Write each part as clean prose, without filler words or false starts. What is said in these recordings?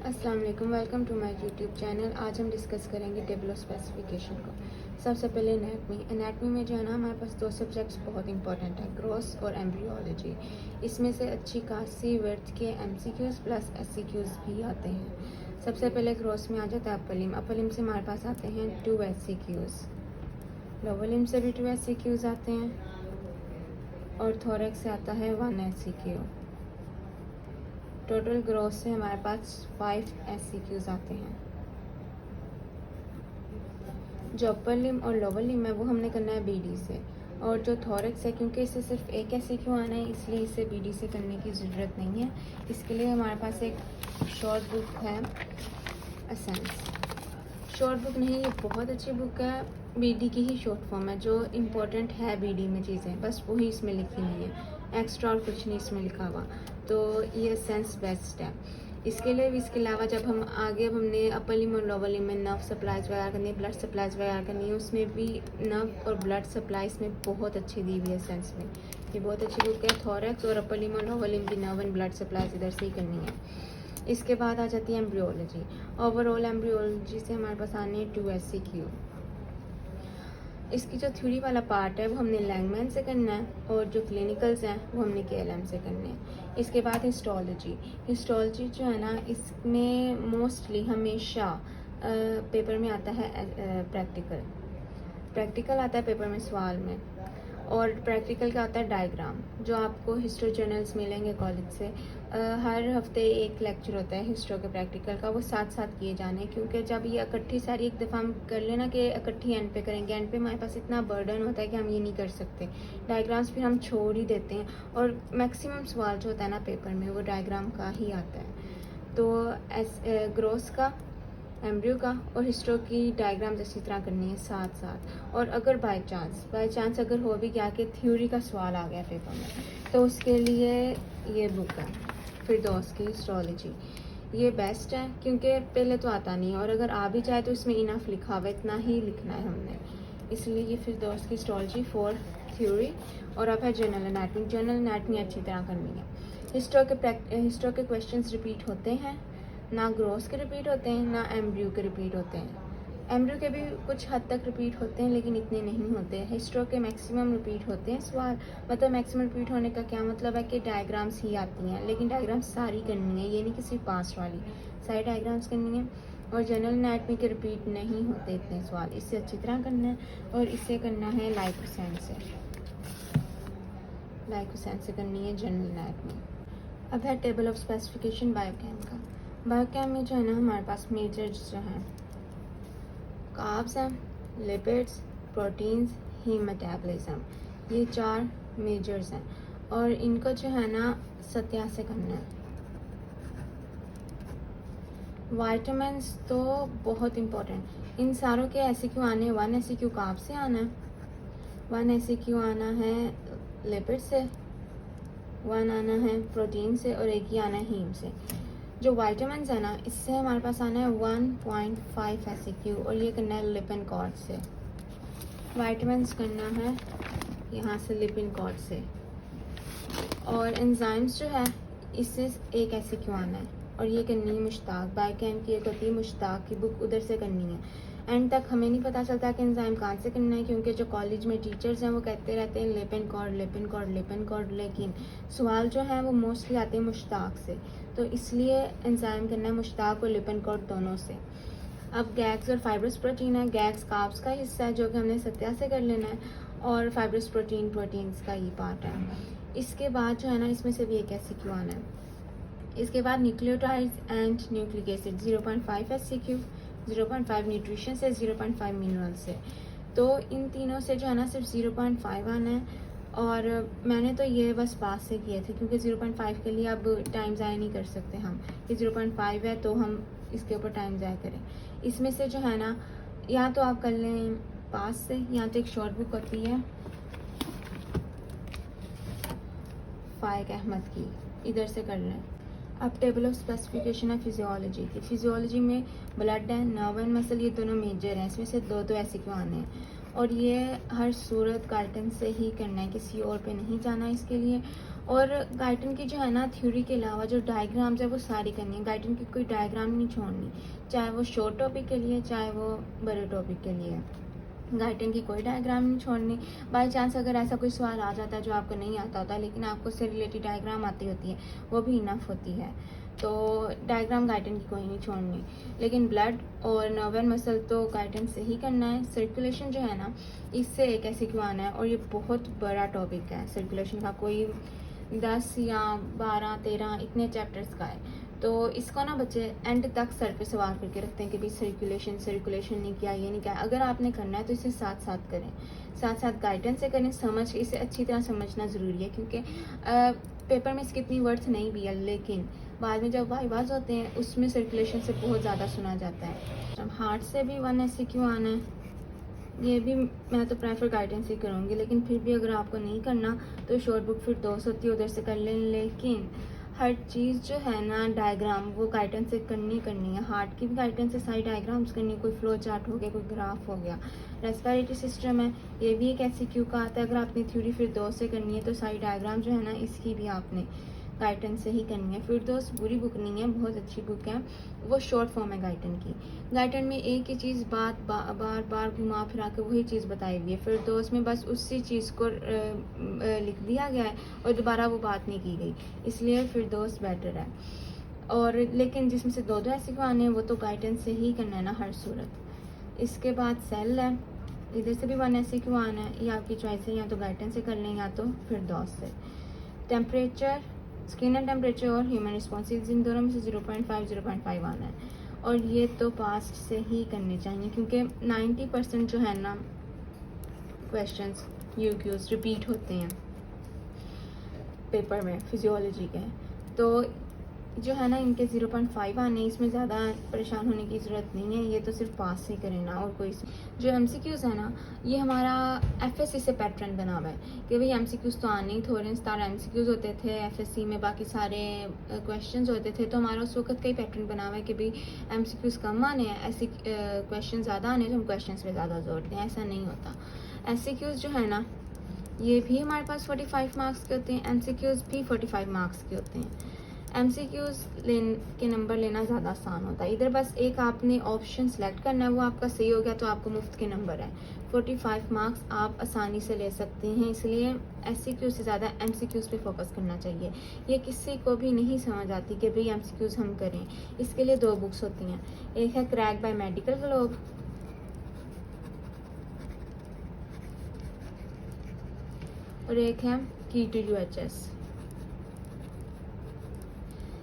अस्सलाम वालेकुम, welcome to my YouTube channel. आज हम डिस्कस करेंगे टेबल ऑफ स्पेसिफिकेशन को। सबसे पहले एनाटमी में जो है ना, हमारे पास दो सब्जेक्ट्स बहुत इंपॉर्टेंट हैं, ग्रोस और एम्ब्रियोलॉजी। इसमें से अच्छी खासी वर्थ के एमसीक्यूज़ प्लस एससीक्यूज़ भी आते हैं। सबसे पहले ग्रोस में आ जाता है अपर लिम्ब से हमारे पास आते हैं 2 एससीक्यूज़, लोअर लिम्ब से भी 2 एससीक्यूज़ आते हैं और थोरैक्स से आता है 1 एससीक्यू। टोटल ग्रोथ से हमारे पास 5 एससीक्यूज़ आते हैं। जो अपर लिम्ब और लोअर लिम्ब है वो हमने करना है बीडी से, और जो थोरैक्स है क्योंकि इसे सिर्फ एक एससीक्यू आना है इसलिए इसे बीडी से करने की ज़रूरत नहीं है। इसके लिए हमारे पास एक शॉर्ट बुक है एसेंस। शॉर्ट बुक नहीं, ये बहुत अच्छी बुक है, बीडी की ही शॉर्ट फॉर्म है। जो इम्पोर्टेंट है बीडी में चीज़ें बस वही इसमें लिखी हुई है, एक्स्ट्रा और कुछ नहीं इसमें लिखा हुआ, तो ये सेंस बेस्ट है। इसके लिए भी इसके अलावा जब हम आगे अब हमने अपर लिम्ब और लोअर लिम्ब में नर्व सप्लाईज वगैरह करनी है, ब्लड सप्लाईज वगैरह करनी है, उसमें भी नर्व और ब्लड सप्लाईज में बहुत अच्छी दी हुई है सेंस में। ये बहुत अच्छी बुक है। थोरैक्स और अपर लिम्ब और लोअर लिम्ब की नर्व एंड ब्लड सप्लाईज इधर से ही करनी है। इसके बाद आ जाती है एम्ब्रियोलॉजी। ओवरऑल एम्ब्रियोलॉजी से हमारे पास आने 2 एससीक्यू। इसकी जो थ्योरी वाला पार्ट है वो हमने लैंगमैन से करना है, और जो क्लिनिकल्स हैं वो हमने केएलएम से करने हैं। इसके बाद हिस्टोलॉजी जो है ना, इसमें मोस्टली हमेशा पेपर में आता है प्रैक्टिकल आता है पेपर में सवाल में, और प्रैक्टिकल का आता है डायग्राम, जो आपको हिस्ट्री जर्नल्स मिलेंगे कॉलेज से। हर हफ्ते एक लेक्चर होता है हिस्ट्री के प्रैक्टिकल का, वो साथ साथ किए जाने, क्योंकि जब ये इकट्ठी सारी एक दफ़ा हम कर लेना कि इकट्ठी एंड पे करेंगे, एंड पे हमारे पास इतना बर्डन होता है कि हम ये नहीं कर सकते। डायग्राम्स फिर हम छोड़ ही देते हैं, और मैक्सिमम सवाल जो होता है ना पेपर में वो डायग्राम का ही आता है। तो ग्रोस का, एम्ब्रियो का और हिस्ट्रो की डायग्राम्स इसी तरह करनी है साथ साथ। और अगर बाय चांस अगर हो भी गया कि थ्योरी का सवाल आ गया पेपर में, तो उसके लिए ये बुक है फिरदौस की हिस्टोलॉजी। ये बेस्ट है क्योंकि पहले तो आता नहीं है, और अगर आ भी जाए तो इसमें इनफ लिखा हुआ है, इतना ही लिखना है हमने, इसलिए ये फिरदौस की हिस्टोलॉजी फॉर थ्योरी। और अब है जनरल एनाटमी अच्छी तरह करनी है। हिस्ट्रो के क्वेश्चंस रिपीट होते हैं, ना ग्रोस के रिपीट होते हैं ना एम्ब्रियो के रिपीट होते हैं। एम्ब्रियो के भी कुछ हद तक रिपीट होते हैं लेकिन इतने नहीं होते हैं। हिस्ट्रो के मैक्सिमम रिपीट होते हैं सवाल। मतलब मैक्सिमम रिपीट होने का क्या मतलब है कि डायग्राम्स ही आती हैं, लेकिन डायग्राम्स सारी करनी है, ये नहीं कि सिर्फ पास्ट वाली, सारी डायग्राम्स करनी है। और जनरल एनाटमी के रिपीट नहीं होते इतने सवाल, इससे अच्छी तरह करना है। और इससे करना है लाइकोसेन से करनी है जनरल एनाटमी। अब है टेबल ऑफ स्पेसिफिकेशन बायोकेम का। बायोकेम में जो है ना, हमारे पास मेजर्स जो हैं कार्ब्स हैं, लिपिड्स, प्रोटीन्स, हीमेटाबॉलिज्म, ये 4 मेजर्स हैं, और इनको जो है ना सत्या से करना है। वाइटामिन्स तो बहुत इंपॉर्टेंट, इन सारों के एससीक्यू आने हैं। 1 एससीक्यू कार्ब से आना है, 1 एससीक्यू आना है लिपिड से, 1 आना है प्रोटीन से, और एक ही आना है हीम से। जो वाइटामिन्स है ना, इससे हमारे पास आना है 1.5 एससीक्यू, और ये करना है लिपिन कॉर्ड से। वाइटामिन्स करना है यहाँ से लिपिन कॉर्ड से। और एंजाइम्स जो है इससे 1 एससीक्यू आना है, और ये करनी है मुश्ताक। बायोकेम की एक होती है मुश्ताक की बुक, उधर से करनी है। एंड तक हमें नहीं पता चलता कि एंजाइम कहाँ से करना है, क्योंकि जो कॉलेज में टीचर्स हैं वो कहते रहते हैं लिपिन कॉर्ड, लेकिन सवाल जो है वो मोस्टली आते हैं मुश्ताक से, तो इसलिए एंजाइम करना है मुश्ताक और लिपिन कॉर्ड दोनों से। अब गैग्स और फाइब्रस प्रोटीन है। गैग्स कार्ब्स का हिस्सा है जो कि हमने सत्या से कर लेना है, और फाइब्रस प्रोटीन प्रोटीन्स का ही पार्ट है। इसके बाद जो है ना, इसमें से भी एक एससीक्यू आना है। इसके बाद nucleotides and nucleic acid 0.5 SCQ, 0.5 nutrition से, 0.5 मिनरल से। तो इन तीनों से जो है ना सिर्फ 0.5 आना है, और मैंने तो ये बस पास से किए थे क्योंकि 0.5 के लिए अब टाइम ज़ाया नहीं कर सकते हम, कि 0.5 है तो हम इसके ऊपर टाइम ज़ाया करें। इसमें से जो है ना, या तो आप कर लें पास से, या तो एक शॉर्ट बुक होती है फाइक अहमद की, इधर से कर लें। अब टेबल ऑफ स्पेसिफिकेशन है फिजियोलॉजी की। फिजियोलॉजी में ब्लड है, नर्व एंड मसल, ये दोनों मेजर हैं, इसमें से 2 एससीक्यू आने हैं, और ये हर सूरत कार्टन से ही करना है, किसी और पे नहीं जाना इसके लिए। और गाइडन की जो है ना थ्योरी के अलावा जो डायग्राम्स है वो सारी करनी है। गाइडन की कोई डायग्राम नहीं छोड़नी, चाहे वो शॉर्ट टॉपिक के लिए चाहे वो बड़े टॉपिक के लिए। गाइडन की कोई डायग्राम नहीं छोड़नी। बाई चांस अगर ऐसा कोई सवाल आ जाता है जो आपको नहीं आता होता लेकिन आपको उससे रिलेटेड डायग्राम आती होती है, वो भी इनफ होती है। तो डायग्राम गाइडन की कोई नहीं छोड़नी। लेकिन ब्लड और नर्व एंड मसल तो गाइडन से ही करना है। सर्कुलेशन जो है ना, इससे एक ऐसे क्यों आना है, और ये बहुत बड़ा टॉपिक है। सर्कुलेशन का कोई 10 या 12 13 इतने चैप्टर्स का है। तो इसको ना बच्चे एंड तक सर पे सवाल करके रखते हैं कि भाई सर्कुलेशन नहीं किया, ये नहीं किया। अगर आपने करना है तो इसे साथ साथ करें, साथ साथ गाइडेंस से करें, समझ इसे अच्छी तरह समझना ज़रूरी है। क्योंकि पेपर में इसकी इतनी वर्थ नहीं भी है, लेकिन बाद में जब वाइवाज होते हैं उसमें सर्कुलेशन से बहुत ज़्यादा सुना जाता है। हार्ट से भी 1 ऐसे क्यों आना है, ये भी मैं तो प्रेफर गाइडेंस ही करूँगी। लेकिन फिर भी अगर आपको नहीं करना तो शॉर्ट बुक फिर 200 होती है, उधर से कर लें। लेकिन हर चीज़ जो है ना डायग्राम वो गाइडेंस से करनी है। हार्ट की भी गाइडेंस से सारी डायग्राम्स करनी है। कोई फ्लो चार्ट हो गया, कोई ग्राफ हो गया। रेस्पिरेटरी सिस्टम है, ये भी एक ऐसी क्यू का आता है। अगर आपने थ्योरी फिर 2 से करनी है तो सारी डायग्राम जो है ना इसकी भी आपने गाइडेंस से ही करनी है। फिर दोस्त बुरी बुक नहीं है, बहुत अच्छी बुक है, वो शॉर्ट फॉर्म है गाइडन की। गाइडन में एक ही चीज़ बार बार घुमा फिरा के वही चीज़ बताई हुई है। फिर दोस्त में बस उसी चीज़ को लिख दिया गया है और दोबारा वो बात नहीं की गई, इसलिए फिर दोस्त बेटर है। और लेकिन जिसमें से 2 ऐसे को आने हैं वो तो गाइडेंस से ही करना है ना हर सूरत। इसके बाद सेल है, इधर से भी 1 ऐसे क्यों आना है, ये आपकी चॉइस है, या तो गाइडेंस से कर लें या तो फिर दोस्त से। टेम्परेचर, स्किन एंड टेम्परेचर और ह्यूमन रिस्पॉन्सेज, इन दोनों में से 0.5 आना है। और ये तो पास्ट से ही करने चाहिए क्योंकि 90% जो है ना क्वेश्चंस यूक्यूज रिपीट होते हैं पेपर में फिजियोलॉजी के। तो जो है ना इनके 0.5 आने, इसमें ज़्यादा परेशान होने की ज़रूरत नहीं है। ये तो सिर्फ पास ही करें ना, और कोई जो MCQs है ना, ये हमारा FSC से पैटर्न बना हुआ है कि भाई MCQs तो आने ही थोड़े 17 MCQs होते थे FSC में, बाकी सारे क्वेश्चंस होते थे। तो हमारा उस वक्त का ही पैटर्न बना हुआ है कि भाई MCQs कम आने हैं, ऐसे क्वेश्चन ज़्यादा आने तो हम क्वेश्चन पे ज़्यादा जोर दें। ऐसा नहीं होता। MCQs जो है ना ये भी हमारे पास 45 मार्क्स के होते हैं, MCQs भी 45 मार्क्स के होते हैं। MCQs के नंबर लेना ज़्यादा आसान होता है। इधर बस एक आपने ऑप्शन सेलेक्ट करना है, वो आपका सही हो गया तो आपको मुफ्त के नंबर है। 45 मार्क्स आप आसानी से ले सकते हैं, इसलिए SCQ से ज़्यादा MCQs पे फोकस करना चाहिए। ये किसी को भी नहीं समझ आती कि भाई MCQs हम करें। इसके लिए 2 बुक्स होती हैं, एक है क्रैक बाय मेडिकल ग्लोब और एक है key to UHS।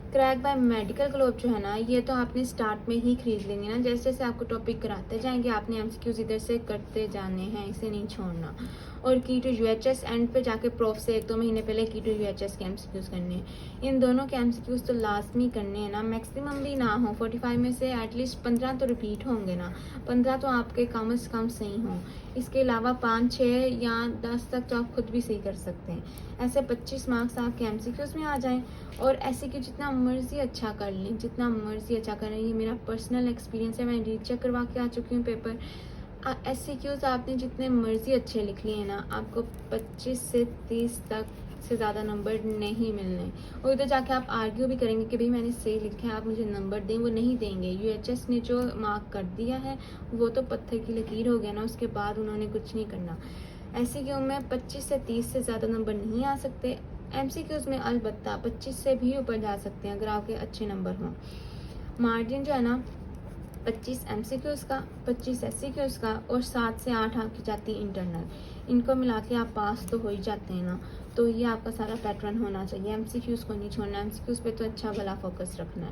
Crack by medical globe जो है ना, ये तो आपने स्टार्ट में ही खरीद लेंगे ना। जैसे जैसे आपको टॉपिक कराते जाएंगे आपने MCQs इधर से करते जाने हैं, इसे नहीं छोड़ना। और की टू UHS एंड पे जाके प्रूफ से 1-2 महीने पहले की टू UHS के MCQs करने हैं। इन दोनों के MCQs तो लाजमी करने हैं ना, मैक्सिमम भी ना हो। 45 में से एटलीस्ट 15 तो रिपीट होंगे ना, 15 तो आपके कम से कम सही हों। इसके अलावा 5, 6 या 10 तक तो आप खुद भी सही कर सकते हैं। ऐसे 25 मार्क्स आपके MCQs में आ जाएं। और SCQ जितना मर्जी अच्छा कर लें, जितना मर्जी अच्छा करें, ये मेरा पर्सनल एक्सपीरियंस है, मैं रीचेक करवा के आ चुकी हूँ पेपर। SCQs आपने जितने मर्जी अच्छे लिख लिए हैं ना, आपको 25 से 30 तक से ज़्यादा नंबर नहीं मिलने। और इधर जाके आप आर्ग्यू भी करेंगे कि भाई मैंने सही लिखा है, आप मुझे नंबर दें, वो नहीं देंगे। UHS ने जो मार्क कर दिया है वो तो पत्थर की लकीर हो गया ना, उसके बाद उन्होंने कुछ नहीं करना। SCQ में 25 से 30 से ज़्यादा नंबर नहीं आ सकते। MCQs में अलबत्ता 25 से भी ऊपर जा सकते हैं अगर आपके अच्छे नंबर हों। मार्जिन जो है ना 25 MCQs का, 25 SCQs का और 7 से 8 आपकी जाती है इंटरनल। इनको मिला के आप पास तो हो ही जाते हैं ना। तो ये आपका सारा पैटर्न होना चाहिए। MCQs को नहीं छोड़ना, MCQs पे तो अच्छा भला फोकस रखना है।